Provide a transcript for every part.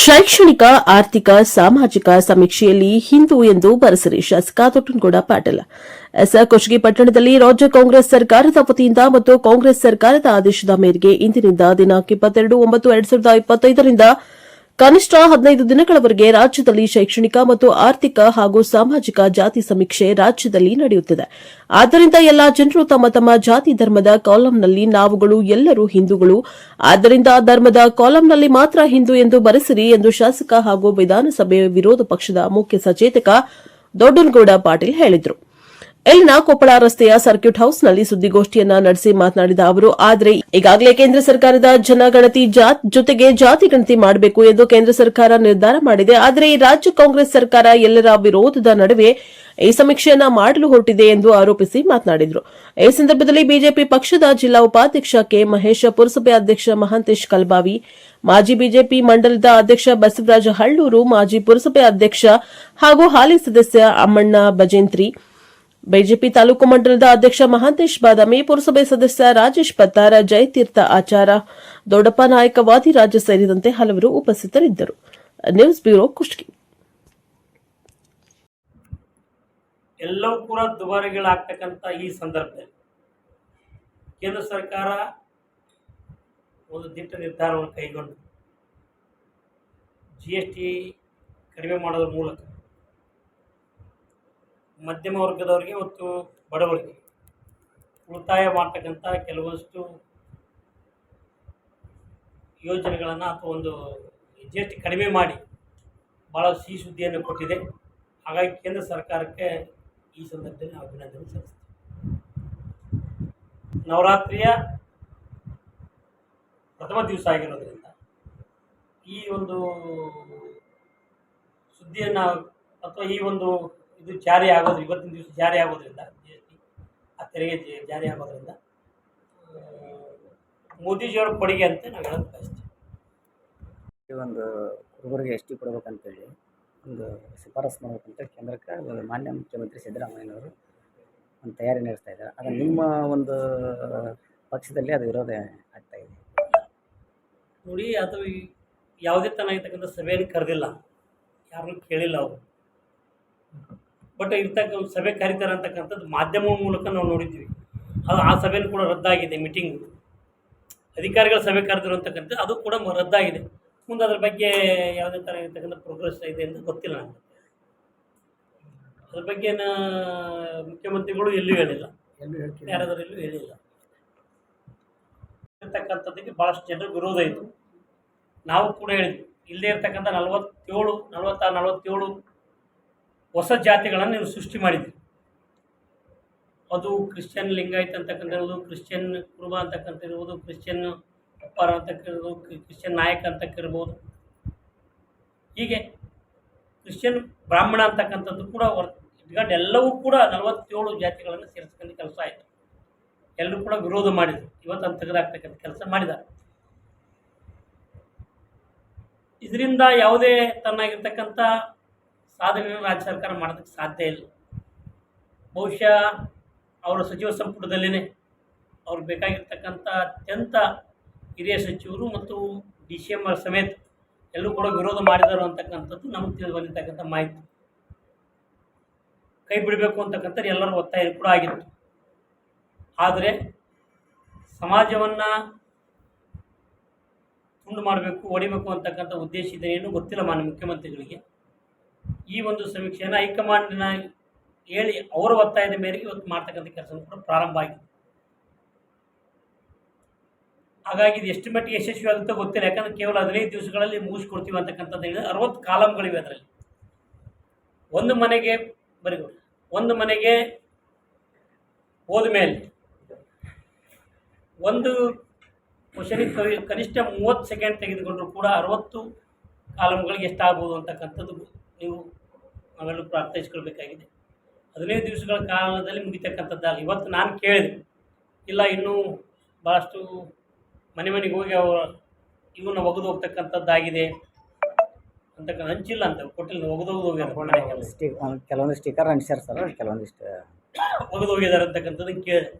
ಶೈಕ್ಷಣಿಕ, ಆರ್ಥಿಕ, ಸಾಮಾಜಿಕ ಸಮೀಕ್ಷೆಯಲ್ಲಿ ಹಿಂದೂ ಎಂದು ಬರೆಸಿರಿ ಶಾಸಕ ದೊಡ್ಡನಗೌಡ ಪಾಟೀಲ್. ಕೊಚಗಿ ಪಟ್ಟಣದಲ್ಲಿ ರಾಜ್ಯ ಕಾಂಗ್ರೆಸ್ ಸರ್ಕಾರದ ವತಿಯಿಂದ ಮತ್ತು ಕಾಂಗ್ರೆಸ್ ಸರ್ಕಾರದ ಆದೇಶದ ಮೇರೆಗೆ ಇಂದಿನಿಂದ ದಿನಾಂಕ 22/9/2025 ರಿಂದ ಕನಿಷ್ಠ 15 ದಿನಗಳವರೆಗೆ ರಾಜ್ಯದಲ್ಲಿ ಶೈಕ್ಷಣಿಕ ಮತ್ತು ಆರ್ಥಿಕ ಹಾಗೂ ಸಾಮಾಜಿಕ ಜಾತಿ ಸಮೀಕ್ಷೆ ರಾಜ್ಯದಲ್ಲಿ ನಡೆಯುತ್ತಿದೆ. ಆದ್ದರಿಂದ ಎಲ್ಲಾ ಜನರು ತಮ್ಮ ತಮ್ಮ ಜಾತಿ ಧರ್ಮದ ಕಾಲಂನಲ್ಲಿ ನಾವುಗಳು ಎಲ್ಲರೂ ಹಿಂದೂಗಳು, ಆದ್ದರಿಂದ ಧರ್ಮದ ಕಾಲಂನಲ್ಲಿ ಮಾತ್ರ ಹಿಂದೂ ಎಂದು ಬರೆಸಿರಿ ಎಂದು ಶಾಸಕ ಹಾಗೂ ವಿಧಾನಸಭೆ ವಿರೋಧ ಪಕ್ಷದ ಮುಖ್ಯ ಸಚೇತಕ ದೊಡ್ಡನಗೌಡ ಪಾಟೀಲ್ ಹೇಳಿದರು. ಇಲ್ಲಿನ ಕೊಪ್ಪಳ ರಸ್ತೆಯ ಸರ್ಕ್ಯೂಟ್ ಹೌಸ್ನಲ್ಲಿ ಸುದ್ದಿಗೋಷ್ಠಿಯನ್ನ ನಡೆಸಿ ಮಾತನಾಡಿದ ಅವರು, ಆದರೆ ಈಗಾಗಲೇ ಕೇಂದ್ರ ಸರ್ಕಾರದ ಜನಗಣತಿ ಜೊತೆಗೆ ಜಾತಿ ಗಣತಿ ಮಾಡಬೇಕು ಎಂದು ಕೇಂದ್ರ ಸರ್ಕಾರ ನಿರ್ಧಾರ ಮಾಡಿದೆ. ಆದರೆ ಈ ರಾಜ್ಯ ಕಾಂಗ್ರೆಸ್ ಸರ್ಕಾರ ಎಲ್ಲರ ವಿರೋಧದ ನಡುವೆ ಈ ಸಮೀಕ್ಷೆಯನ್ನ ಮಾಡಲು ಹೊರಟಿದೆ ಎಂದು ಆರೋಪಿಸಿ ಮಾತನಾಡಿದರು. ಈ ಸಂದರ್ಭದಲ್ಲಿ ಬಿಜೆಪಿ ಪಕ್ಷದ ಜಿಲ್ಲಾ ಉಪಾಧ್ಯಕ್ಷ ಕೆ ಮಹೇಶ್, ಪುರಸಭೆ ಅಧ್ಯಕ್ಷ ಮಹಾಂತೇಶ್ ಕಲ್ಬಾವಿ, ಮಾಜಿ ಬಿಜೆಪಿ ಮಂಡಲದ ಅಧ್ಯಕ್ಷ ಬಸವರಾಜ ಹಳ್ಳೂರು, ಮಾಜಿ ಪುರಸಭೆ ಅಧ್ಯಕ್ಷ ಹಾಗೂ ಹಾಲಿ ಸದಸ್ಯ ಅಮ್ಮಣ್ಣ ಬಜೇಂತ್ರಿ, ಬಿಜೆಪಿ ತಾಲೂಕು ಮಂಡಲದ ಅಧ್ಯಕ್ಷ ಮಹಾಂತೇಶ್ ಬಾದಾಮಿ, ಪುರಸಭೆ ಸದಸ್ಯ ರಾಜೇಶ್ ಪತ್ತಾರ, ಜಯತೀರ್ಥ ಆಚಾರ, ದೊಡ್ಡಪ್ಪ ನಾಯಕ, ವಾದಿರಾಜ ಸೇರಿದಂತೆ ಹಲವರು ಉಪಸ್ಥಿತರಿದ್ದರು. News bureau Kushtagi. ಎಲ್ಲವೂ ಕೂಡ ದುಬಾರಿಗಳಾಗ್ತಕ್ಕಂಥ ಈ ಸಂದರ್ಭದಲ್ಲಿ ಕೇಂದ್ರ ಸರ್ಕಾರ ಒಂದು ದಿಟ್ಟ ನಿರ್ಧಾರವನ್ನು ಕೈಗೊಂಡು GST ಕಡಿಮೆ ಮಾಡೋದ್ರ ಮೂಲಕ ಮಧ್ಯಮ ವರ್ಗದವರಿಗೆ ಮತ್ತು ಬಡವರಿಗೆ ಉಳಿತಾಯ ಮಾಡ್ತಕ್ಕಂಥ ಕೆಲವಷ್ಟು ಯೋಜನೆಗಳನ್ನು ಅಥವಾ ಒಂದು GST ಕಡಿಮೆ ಮಾಡಿ ಭಾಳ ಸಿಹಿ ಸುದ್ದಿಯನ್ನು ಕೊಟ್ಟಿದೆ. ಹಾಗಾಗಿ ಕೇಂದ್ರ ಸರ್ಕಾರಕ್ಕೆ ಈ ಸಂದರ್ಭದಲ್ಲಿ ನಾವು ಅಭಿನಂದನೆ ಸಲ್ಲಿಸ್ತೀವಿ. ನವರಾತ್ರಿಯ ಪ್ರಥಮ ದಿವಸ ಆಗಿರೋದ್ರಿಂದ ಈ ಒಂದು ಸುದ್ದಿಯನ್ನು ಅಥವಾ ಈ ಒಂದು ಇದು ಜಾರಿ ಆಗೋದು ಇವತ್ತಿನ ದಿವಸ ಜಾರಿ ಆಗೋದ್ರಿಂದ GST ಆ ತೆರಿಗೆ ಜಾರಿ ಆಗೋದ್ರಿಂದ ಮೋದಿಜಿಯವರ ಕೊಡುಗೆ ಅಂತ ನಾವು ಹೇಳೋದು ಬಯಸ್ತೀವಿ. ಒಂದು ಹುಡುಗರಿಗೆ ಎಷ್ಟು ಕೊಡಬೇಕಂತೇಳಿ ಒಂದು ಶಿಫಾರಸು ಮಾಡಬೇಕಂತ ಕೇಂದ್ರಕ್ಕೆ ಮಾನ್ಯ ಮುಖ್ಯಮಂತ್ರಿ ಸಿದ್ದರಾಮಯ್ಯನವರು ಒಂದು ತಯಾರಿ ನಡೆಸ್ತಾ ಇದ್ದಾರೆ. ಅದು ನಿಮ್ಮ ಒಂದು ಪಕ್ಷದಲ್ಲಿ ಅದು ವಿರೋಧ ಆಗ್ತಾ ಇದೆ ನೋಡಿ. ಅದು ಯಾವುದೇ ತನಾಗಿರ್ತಕ್ಕಂಥ ಸಭೆಯನ್ನು ಕರೆದಿಲ್ಲ, ಯಾರನ್ನೂ ಕೇಳಿಲ್ಲ ಅವರು. ಬಟ್ ಇರ್ತಕ್ಕ ಸಭೆ ಕರೀತಾರೆ ಅಂತಕ್ಕಂಥದ್ದು ಮಾಧ್ಯಮ ಮೂಲಕ ನಾವು ನೋಡಿದ್ವಿ. ಅದು ಆ ಸಭೆಯೂ ಕೂಡ ರದ್ದಾಗಿದೆ. ಮೀಟಿಂಗು ಅಧಿಕಾರಿಗಳ ಸಭೆ ಕರೆದಿರೋ ಅಂತಕ್ಕಂಥದ್ದು ಅದು ಕೂಡ ರದ್ದಾಗಿದೆ. ಮುಂದೆ ಅದ್ರ ಬಗ್ಗೆ ಯಾವುದೇ ಥರ ಇರ್ತಕ್ಕಂಥ ಪ್ರೋಗ್ರೆಸ್ ಇದೆ ಅಂತ ಗೊತ್ತಿಲ್ಲ ನನಗೆ. ಅದ್ರ ಬಗ್ಗೆ ಮುಖ್ಯಮಂತ್ರಿಗಳು ಎಲ್ಲೂ ಹೇಳಿಲ್ಲ, ಯಾರಾದರೂ ಹೇಳಿಲ್ಲ. ಇರ್ತಕ್ಕಂಥದ್ದಕ್ಕೆ ಭಾಳಷ್ಟು ಜನರ ವಿರೋಧ ಇತ್ತು. ನಾವು ಕೂಡ ಹೇಳಿದ್ವಿ, ಇಲ್ಲದೇ ಇರ್ತಕ್ಕಂಥ 47 ಹೊಸ ಜಾತಿಗಳನ್ನು ನೀವು ಸೃಷ್ಟಿ ಮಾಡಿದ್ರಿ. ಅದು ಕ್ರಿಶ್ಚಿಯನ್ ಲಿಂಗಾಯತ್ ಅಂತಕ್ಕಂಥದ್ದು, ಕ್ರಿಶ್ಚಿಯನ್ ಕುರುಬ ಅಂತಕ್ಕಂತಿರ್ಬೋದು, ಕ್ರಿಶ್ಚಿಯನ್ ಅಪ್ಪಾರ ಅಂತಕ್ಕಿರ್ಬೋದು, ಕ್ರಿಶ್ಚಿಯನ್ ನಾಯಕ ಅಂತಕ್ಕಿರ್ಬೋದು, ಹೀಗೆ ಕ್ರಿಶ್ಚಿಯನ್ ಬ್ರಾಹ್ಮಣ ಅಂತಕ್ಕಂಥದ್ದು ಕೂಡ ಇಟ್ಕೊಂಡು ಎಲ್ಲವೂ ಕೂಡ 47 ಜಾತಿಗಳನ್ನು ಸೇರಿಸ್ಕೊಂಡು ಕೆಲಸ ಆಯಿತು. ಎಲ್ಲರೂ ಕೂಡ ವಿರೋಧ ಮಾಡಿದರು. ಇವತ್ತು ಅಂತ ತೆಗೆದಾಕ್ತಕ್ಕಂಥ ಕೆಲಸ ಮಾಡಿದ್ದಾರೆ. ಇದರಿಂದ ಯಾವುದೇ ತನ್ನಾಗಿರ್ತಕ್ಕಂಥ ಸಾಧನೆಯನ್ನು ರಾಜ್ಯ ಸರ್ಕಾರ ಮಾಡೋದಕ್ಕೆ ಸಾಧ್ಯ ಇಲ್ಲ. ಬಹುಶಃ ಅವರ ಸಚಿವ ಸಂಪುಟದಲ್ಲೇ ಅವ್ರಿಗೆ ಬೇಕಾಗಿರ್ತಕ್ಕಂಥ ಅತ್ಯಂತ ಹಿರಿಯ ಸಚಿವರು ಮತ್ತು DCM ಸಮೇತ ಎಲ್ಲರೂ ಕೂಡ ವಿರೋಧ ಮಾಡಿದರು ಅಂತಕ್ಕಂಥದ್ದು ನಮಗೆ ತಿಳಿದು ಬಂದಿರ್ತಕ್ಕಂಥ ಮಾಹಿತಿ. ಕೈ ಬಿಡಬೇಕು ಅಂತಕ್ಕಂಥದ್ದು ಎಲ್ಲರ ಒತ್ತಾಯ ಕೂಡ ಆಗಿತ್ತು. ಆದರೆ ಸಮಾಜವನ್ನು ತುಂಡು ಮಾಡಬೇಕು, ಹೊಡಿಬೇಕು ಅಂತಕ್ಕಂಥ ಉದ್ದೇಶ ಇದೆ ಏನು ಗೊತ್ತಿಲ್ಲ ಮಾನ್ಯ ಮುಖ್ಯಮಂತ್ರಿಗಳಿಗೆ. ಈ ಒಂದು ಸಮೀಕ್ಷೆಯನ್ನು ಹೈಕಮಾಂಡ್ನ ಹೇಳಿ ಅವರ ಒತ್ತಾಯದ ಮೇರೆಗೆ ಇವತ್ತು ಮಾಡ್ತಕ್ಕಂಥ ಕೆಲಸ ಕೂಡ ಪ್ರಾರಂಭ ಆಗಿದೆ. ಹಾಗಾಗಿ ಇದು ಎಷ್ಟು ಮಟ್ಟಿಗೆ ಯಶಸ್ವಿ ಆಗುತ್ತೋ ಗೊತ್ತಿಲ್ಲ. ಯಾಕಂದರೆ ಕೇವಲ 15 ದಿವಸಗಳಲ್ಲಿ ಮುಗಿಸ್ಕೊಡ್ತೀವಿ ಅಂತಕ್ಕಂಥದ್ದು ಹೇಳಿದ್ರೆ 60 ಕಾಲಮ್ಗಳಿವೆ. ಅದರಲ್ಲಿ ಒಂದು ಮನೆಗೆ ಹೋದ ಮೇಲೆ ಒಂದು ಕ್ವಶನಿಗೆ ಕನಿಷ್ಠ 30 ಸೆಕೆಂಡ್ ತೆಗೆದುಕೊಂಡ್ರೂ ಕೂಡ 60 ಕಾಲಮ್ಗಳಿಗೆ ಎಷ್ಟಾಗ್ಬೋದು ಅಂತಕ್ಕಂಥದ್ದು ನಾವೆಲ್ಲರೂ ಕೂಡ ಅರ್ಥೈಸ್ಕೊಳ್ಬೇಕಾಗಿದೆ. 15 ದಿವಸಗಳ ಕಾಲದಲ್ಲಿ ಮುಗಿತಕ್ಕಂಥದ್ದಲ್ಲ. ಇವತ್ತು ನಾನು ಕೇಳಿದೆ, ಇಲ್ಲ ಇನ್ನೂ ಭಾಳಷ್ಟು ಮನೆಗೆ ಹೋಗಿ ಇವನ್ನ ಒಗೆದು ಹೋಗ್ತಕ್ಕಂಥದ್ದಾಗಿದೆ ಅಂತಕ್ಕಂಥ ಹಂಚಿಲ್ಲ ಅಂತ ಕೊಟ್ಟಿಲ್ಲ, ಒಗೆದು ಹೋಗ್ಯಾರ. ಕೆಲವೊಂದು ಸ್ಟಿಕರ್ ಅಂಟಿಸ್ಯಾರ ಸರ್, ಕೆಲವೊಂದಿಷ್ಟು ಒಗೆದು ಹೋಗಿದ್ದಾರೆ ಅಂತಕ್ಕಂಥದ್ದು ಕೇಳಿದೆ.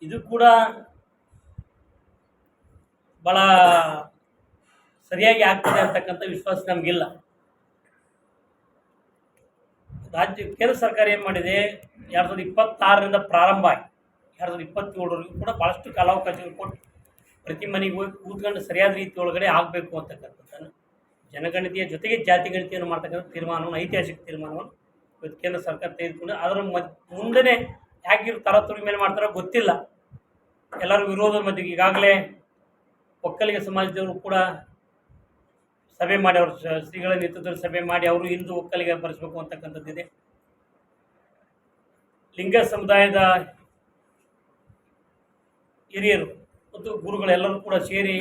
ಇದು ಕೂಡ ಭಾಳ ಸರಿಯಾಗಿ ಆಗ್ತದೆ ಅಂತಕ್ಕಂಥ ವಿಶ್ವಾಸ ನಮಗಿಲ್ಲ. ಕೇಂದ್ರ ಸರ್ಕಾರ ಏನು ಮಾಡಿದೆ, 2026ರಿಂದ ಪ್ರಾರಂಭ ಆಗಿ 2027ರವರೆಗೂ ಕೂಡ ಭಾಳಷ್ಟು ಕಾಲಾವಕಾಶಗಳು ಕೊಟ್ಟು ಪ್ರತಿ ಮನೆಗೆ ಹೋಗಿ ಕೂತ್ಕೊಂಡು ಸರಿಯಾದ ರೀತಿ ಒಳಗಡೆ ಆಗಬೇಕು ಅಂತಕ್ಕಂಥದ್ದನ್ನು, ಜನಗಣತಿಯ ಜೊತೆಗೆ ಜಾತಿ ಗಣತಿಯನ್ನು ಮಾಡ್ತಕ್ಕಂಥ ತೀರ್ಮಾನವನ್ನು, ಐತಿಹಾಸಿಕ ತೀರ್ಮಾನವನ್ನು ಇವತ್ತು ಕೇಂದ್ರ ಸರ್ಕಾರ ತೆಗೆದುಕೊಂಡು ಅದರ ಮುಂದೆ ಯಾಕೆ ತರಾತುರಿ ಮೇಲೆ ಮಾಡ್ತಾರೋ ಗೊತ್ತಿಲ್ಲ. ಎಲ್ಲರೂ ವಿರೋಧದ ಮಧ್ಯೆ ಈಗಾಗಲೇ ಒಕ್ಕಲಿಗ ಸಮಾಜದವರು ಕೂಡ ಸಭೆ ಮಾಡಿ, ಅವರು ಶ್ರೀಗಳ ನೇತೃತ್ವದಲ್ಲಿ ಸಭೆ ಮಾಡಿ ಅವರು ಹಿಂದೂ ಒಕ್ಕಲಿಗ ಬರೆಸಬೇಕು ಅಂತಕ್ಕಂಥದ್ದಿದೆ. ಲಿಂಗ ಸಮುದಾಯದ ಹಿರಿಯರು ಮತ್ತು ಗುರುಗಳೆಲ್ಲರೂ ಕೂಡ ಸೇರಿ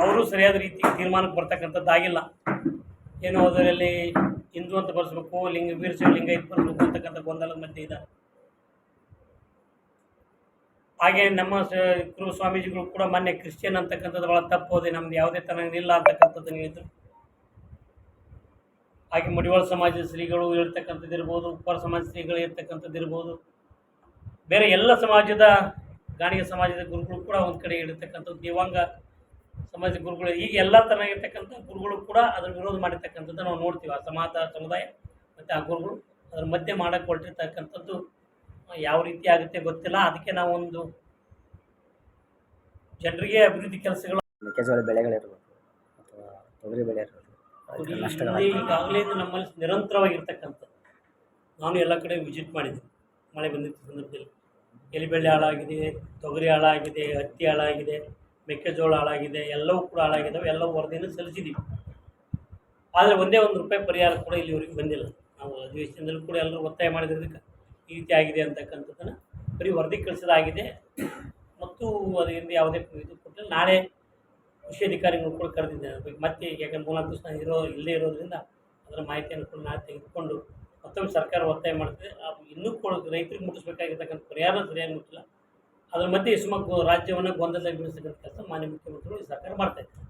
ಅವರು ಸರಿಯಾದ ರೀತಿ ತೀರ್ಮಾನಕ್ಕೆ ಬರ್ತಕ್ಕಂಥದ್ದಾಗಿಲ್ಲ. ಏನೋ ಅದರಲ್ಲಿ ಹಿಂದೂ ಅಂತ ಬರೆಸಬೇಕು, ವೀರಶೈವ ಲಿಂಗಾಯತ ಬರೆಸಬೇಕು ಅಂತಕ್ಕಂಥ ಗೊಂದಲದ ಮಧ್ಯೆ ಇದೆ. ಹಾಗೆ ನಮ್ಮ ಗುರು ಸ್ವಾಮೀಜಿಗಳು ಕೂಡ ಮೊನ್ನೆ ಕ್ರಿಶ್ಚಿಯನ್ ಅಂತಕ್ಕಂಥದ್ದು ಭಾಳ ತಪ್ಪೋದೆ, ನಮ್ದು ಯಾವುದೇ ತನಗಿಲ್ಲ ಅಂತಕ್ಕಂಥದ್ದನ್ನು ಹೇಳಿದರು. ಹಾಗೆ ಮಡಿವಾಳ ಸಮಾಜದ ಶ್ರೀಗಳು ಹೇಳ್ತಕ್ಕಂಥದ್ದು ಇರ್ಬೋದು, ಉಪ್ಪಾರ ಸಮಾಜ ಶ್ರೀಗಳು ಇರ್ತಕ್ಕಂಥದ್ದು ಇರ್ಬೋದು, ಬೇರೆ ಎಲ್ಲ ಸಮಾಜದ ಗಾಣಿಗ ಸಮಾಜದ ಗುರುಗಳು ಕೂಡ ಒಂದು ಕಡೆ ಇರ್ತಕ್ಕಂಥದ್ದು, ದೇವಾಂಗ ಸಮಾಜದ ಗುರುಗಳು, ಹೀಗೆ ಎಲ್ಲ ಥರನಾಗಿರ್ತಕ್ಕಂಥ ಗುರುಗಳು ಕೂಡ ಅದರ ವಿರೋಧ ಮಾಡಿರ್ತಕ್ಕಂಥದ್ದು ನಾವು ನೋಡ್ತೀವಿ. ಆ ಸಮುದಾಯ ಮತ್ತು ಆ ಗುರುಗಳು ಅದರ ಮಧ್ಯೆ ಮಾಡೋಕ್ಕೆ ಹೊರಟಿರ್ತಕ್ಕಂಥದ್ದು ಯಾವ ರೀತಿ ಆಗುತ್ತೆ ಗೊತ್ತಿಲ್ಲ. ಅದಕ್ಕೆ ನಾವೊಂದು ಜನರಿಗೆ ಅಭಿವೃದ್ಧಿ ಕೆಲಸಗಳು, ಮೆಕ್ಕೆಜೋಳ ಬೆಳೆಗಳಿರ್ಬೋದು ಅಥವಾ ತೊಗರಿ ಬೆಳೆ ಇರ್ಬೋದು, ಈಗಾಗಲೇ ಇದು ನಮ್ಮಲ್ಲಿ ನಿರಂತರವಾಗಿರ್ತಕ್ಕಂಥದ್ದು. ನಾನು ಎಲ್ಲ ಕಡೆ ವಿಸಿಟ್ ಮಾಡಿದ್ದೀನಿ ಮಳೆ ಬಂದಿದ್ದ ಸಂದರ್ಭದಲ್ಲಿ. ಎಲಿಬೆಳ್ಳೆ ಹಾಳಾಗಿದೆ, ತೊಗರಿ ಹಾಳಾಗಿದೆ, ಹತ್ತಿ ಹಾಳಾಗಿದೆ, ಮೆಕ್ಕೆಜೋಳ ಹಾಳಾಗಿದೆ, ಎಲ್ಲವೂ ಕೂಡ ಹಾಳಾಗಿದ್ದಾವೆ. ಎಲ್ಲವೂ ವರದಿಯನ್ನು ಸಲ್ಲಿಸಿದ್ದೀವಿ. ಆದರೆ ಒಂದೇ ₹1 ಪರಿಹಾರ ಕೂಡ ಇಲ್ಲಿವರೆಗೂ ಬಂದಿಲ್ಲ. ನಾವು ಅಧಿವೇಶನದಲ್ಲೂ ಕೂಡ ಎಲ್ಲರೂ ಒತ್ತಾಯ ಮಾಡಿದ್ರದಕ್ಕೆ ಈ ರೀತಿ ಆಗಿದೆ ಅಂತಕ್ಕಂಥದ್ದನ್ನು ಬರೀ ವರದಿ ಕಳಿಸೋದಾಗಿದೆ ಮತ್ತು ಅದರಿಂದ ಯಾವುದೇ ಇದು ಕೊಟ್ಟಿಲ್ಲ. ನಾಳೆ ಕೃಷಿ ಅಧಿಕಾರಿಗಳು ಕೂಡ ಕರೆದಿದ್ದೇನೆ. ಮತ್ತೆ ಯಾಕಂದ್ರೆ 3 ದಿವಸ ಇಲ್ಲದೇ ಇರೋದ್ರಿಂದ ಅದರ ಮಾಹಿತಿಯನ್ನು ಕೂಡ ನಾಳೆ ತೆಗೆದುಕೊಂಡು ಮತ್ತೊಮ್ಮೆ ಸರ್ಕಾರ ಒತ್ತಾಯ ಮಾಡ್ತದೆ. ಇನ್ನೂ ಕೂಡ ರೈತರಿಗೆ ಮುಟ್ಟಿಸ್ಬೇಕಾಗಿರ್ತಕ್ಕಂಥ ಪರಿಹಾರ ಸರಿಯಾಗಿ ಮುಟ್ಟಿಲ್ಲ. ಅದರ ಮಧ್ಯೆ ರಾಜ್ಯವನ್ನು ಗೊಂದಲದಲ್ಲಿ ಬೀಳಿಸ್ತಕ್ಕಂಥ ಕೆಲಸ ಮಾನ್ಯ ಮುಖ್ಯಮಂತ್ರಿಗಳು ಈ ಸರ್ಕಾರ ಮಾಡ್ತಾಯಿದ್ದಾರೆ.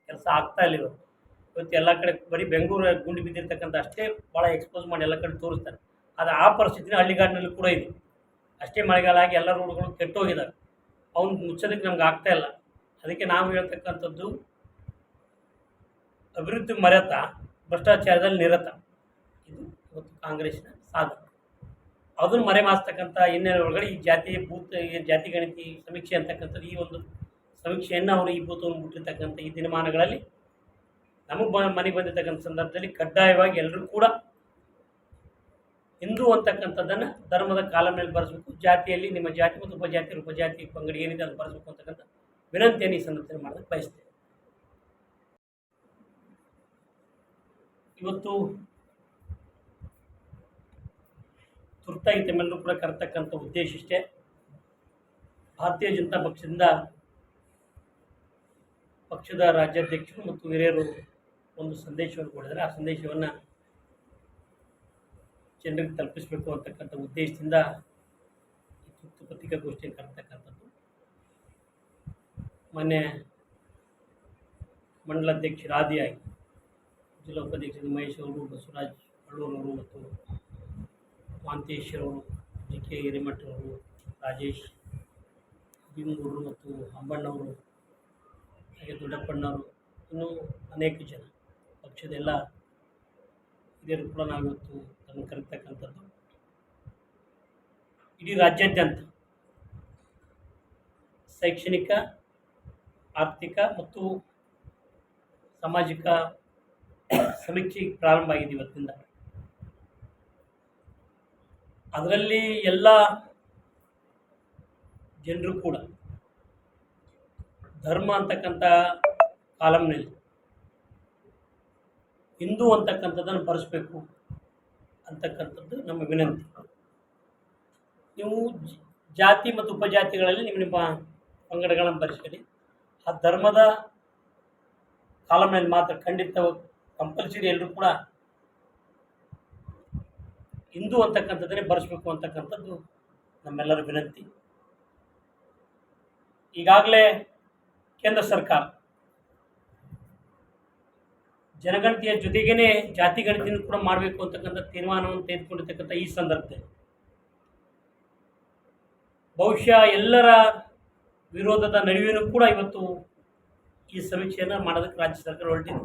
ಕೆಲಸ ಆಗ್ತಾ ಇಲ್ಲ ಇವತ್ತು ಎಲ್ಲ ಕಡೆ ಬರೀ ಬೆಂಗಳೂರು ಗುಂಡಿ ಬಿದ್ದಿರ್ತಕ್ಕಂಥ ಅಷ್ಟೇ ಭಾಳ ಎಕ್ಸ್ಪೋಸ್ ಮಾಡಿ ಎಲ್ಲ ಕಡೆ ತೋರಿಸ್ತಾರೆ. ಆದರೆ ಆ ಪರಿಸ್ಥಿತಿನ ಹಳ್ಳಿಗಾಡಿನಲ್ಲಿ ಕೂಡ ಇದೆ. ಅಷ್ಟೇ ಮಳೆಗಾಲ ಆಗಿ ಎಲ್ಲ ರೋಡ್ಗಳು ಕೆಟ್ಟೋಗಿದ್ದಾವೆ. ಅವನು ಮುಚ್ಚೋದಕ್ಕೆ ನಮ್ಗೆ ಆಗ್ತಾ ಇಲ್ಲ. ಅದಕ್ಕೆ ನಾವು ಹೇಳ್ತಕ್ಕಂಥದ್ದು, ಅಭಿವೃದ್ಧಿ ಮರೆತ, ಭ್ರಷ್ಟಾಚಾರದಲ್ಲಿ ನಿರತ, ಇದು ಇವತ್ತು ಕಾಂಗ್ರೆಸ್ನ ಸಾಧನೆ. ಅದನ್ನು ಮರೆಮಾಚ್ತಕ್ಕಂಥ ಹಿನ್ನೆಲೆ ಒಳಗಡೆ ಈ ಜಾತಿ ಗಣತಿ ಸಮೀಕ್ಷೆ ಅಂತಕ್ಕಂಥದ್ದು, ಈ ಒಂದು ಸಮೀಕ್ಷೆಯನ್ನು ಅವರು ಈ ಬೂತವನ್ನು ಮುಟ್ಟಿರ್ತಕ್ಕಂಥ ಈ ದಿನಮಾನಗಳಲ್ಲಿ ನಮಗೆ ಮನೆಗೆ ಬಂದಿರ್ತಕ್ಕಂಥ ಸಂದರ್ಭದಲ್ಲಿ ಕಡ್ಡಾಯವಾಗಿ ಎಲ್ಲರೂ ಕೂಡ ಹಿಂದೂ ಅಂತಕ್ಕಂಥದ್ದನ್ನು ಧರ್ಮದ ಕಾಲಂ ಮೇಲೆ ಬರೆಸಬೇಕು. ಜಾತಿಯಲ್ಲಿ ನಿಮ್ಮ ಜಾತಿ ಮತ್ತು ಉಪಜಾತಿ ಪಂಗಡಿ ಏನಿದೆ ಅದು ಬರೆಸಬೇಕು ಅಂತಕ್ಕಂಥ ವಿನಂತಿಯನ್ನು ಈ ಸಂದರ್ಭದಲ್ಲಿ ಮಾಡೋದಕ್ಕೆ ಬಯಸ್ತೇವೆ. ಇವತ್ತು ತುರ್ತಾಗಿ ತಮ್ಮೆಲ್ಲರೂ ಕೂಡ ಕರೆತಕ್ಕಂಥ ಉದ್ದೇಶ ಇಷ್ಟೇ. ಭಾರತೀಯ ಜನತಾ ಪಕ್ಷದ ರಾಜ್ಯಾಧ್ಯಕ್ಷರು ಮತ್ತು ಹಿರಿಯರು ಒಂದು ಸಂದೇಶವನ್ನು ಕೊಡಿದರೆ ಆ ಸಂದೇಶವನ್ನು ಜನರಿಗೆ ತಲುಪಿಸಬೇಕು ಅಂತಕ್ಕಂಥ ಉದ್ದೇಶದಿಂದ ಈ ತುರ್ತು ಪತ್ರಿಕಾಗೋಷ್ಠಿಯನ್ನು ಕರೆತಕ್ಕಂಥದ್ದು. ಮೊನ್ನೆ ಮಂಡಲಾಧ್ಯಕ್ಷರಾದಿಯಾಗಿ ಜಿಲ್ಲಾ ಉಪಾಧ್ಯಕ್ಷರು ಮಹೇಶ್ ಅವರು, ಬಸವರಾಜ್ ಅಳ್ಳೂರವರು ಮತ್ತು ಮಾಂತೇಶ್ ಅವರು, JK ಹಿರೇಮಠ ಅವರು, ರಾಜೇಶ್ ಭೀಮಗೌಡರು ಮತ್ತು ಅಂಬಣ್ಣವರು, ಹಾಗೆ ದೊಡ್ಡಪ್ಪಣ್ಣವರು, ಇನ್ನೂ ಅನೇಕ ಜನ ಪಕ್ಷದ ಎಲ್ಲ ಹಿರಿಯರು ಕೂಡ ನಾವಿವತ್ತು ಅದನ್ನು ಕರೆತಕ್ಕಂಥದ್ದು. ಇಡೀ ರಾಜ್ಯಾದ್ಯಂತ ಶೈಕ್ಷಣಿಕ, ಆರ್ಥಿಕ ಮತ್ತು ಸಾಮಾಜಿಕ ಸಮೀಕ್ಷೆ ಪ್ರಾರಂಭ ಆಗಿದೆ ಇವತ್ತಿಂದ. ಅದರಲ್ಲಿ ಎಲ್ಲ ಜನರು ಕೂಡ ಧರ್ಮ ಅಂತಕ್ಕಂಥ ಕಾಲಂನಲ್ಲಿ ಹಿಂದೂ ಅಂತಕ್ಕಂಥದ್ದನ್ನು ಬರೆಸಬೇಕು ಅಂತಕ್ಕಂಥದ್ದು ನಮ್ಮ ವಿನಂತಿ. ನೀವು ಜಾತಿ ಮತ್ತು ಉಪಜಾತಿಗಳಲ್ಲಿ ನಿಮ್ಮ ಪಂಗಡಗಳನ್ನು ಬರೆಸ್ಕೊಳ್ಳಿ. ಆ ಧರ್ಮದ ಕಾಲಂನಲ್ಲಿ ಮಾತ್ರ ಖಂಡಿತ ಕಂಪಲ್ಸರಿ ಎಲ್ಲರೂ ಕೂಡ ಹಿಂದೂ ಅಂತಕ್ಕಂಥದ್ದನ್ನೇ ಬರೆಸಬೇಕು ಅಂತಕ್ಕಂಥದ್ದು ನಮ್ಮೆಲ್ಲರ ವಿನಂತಿ. ಈಗಾಗಲೇ ಕೇಂದ್ರ ಸರ್ಕಾರ ಜನಗಣತಿಯ ಜೊತೆಗೇ ಜಾತಿ ಗಣತಿಯನ್ನು ಕೂಡ ಮಾಡಬೇಕು ಅಂತಕ್ಕಂಥ ತೀರ್ಮಾನವನ್ನು ತೆಗೆದುಕೊಂಡಿರ್ತಕ್ಕಂಥ ಈ ಸಂದರ್ಭದಲ್ಲಿ ಬಹುಶಃ ಎಲ್ಲರ ವಿರೋಧದ ನಡುವೆಯೂ ಕೂಡ ಇವತ್ತು ಈ ಸಮೀಕ್ಷೆಯನ್ನು ಮಾಡೋದಕ್ಕೆ ರಾಜ್ಯ ಸರ್ಕಾರ ಹೊರಟಿದೆ.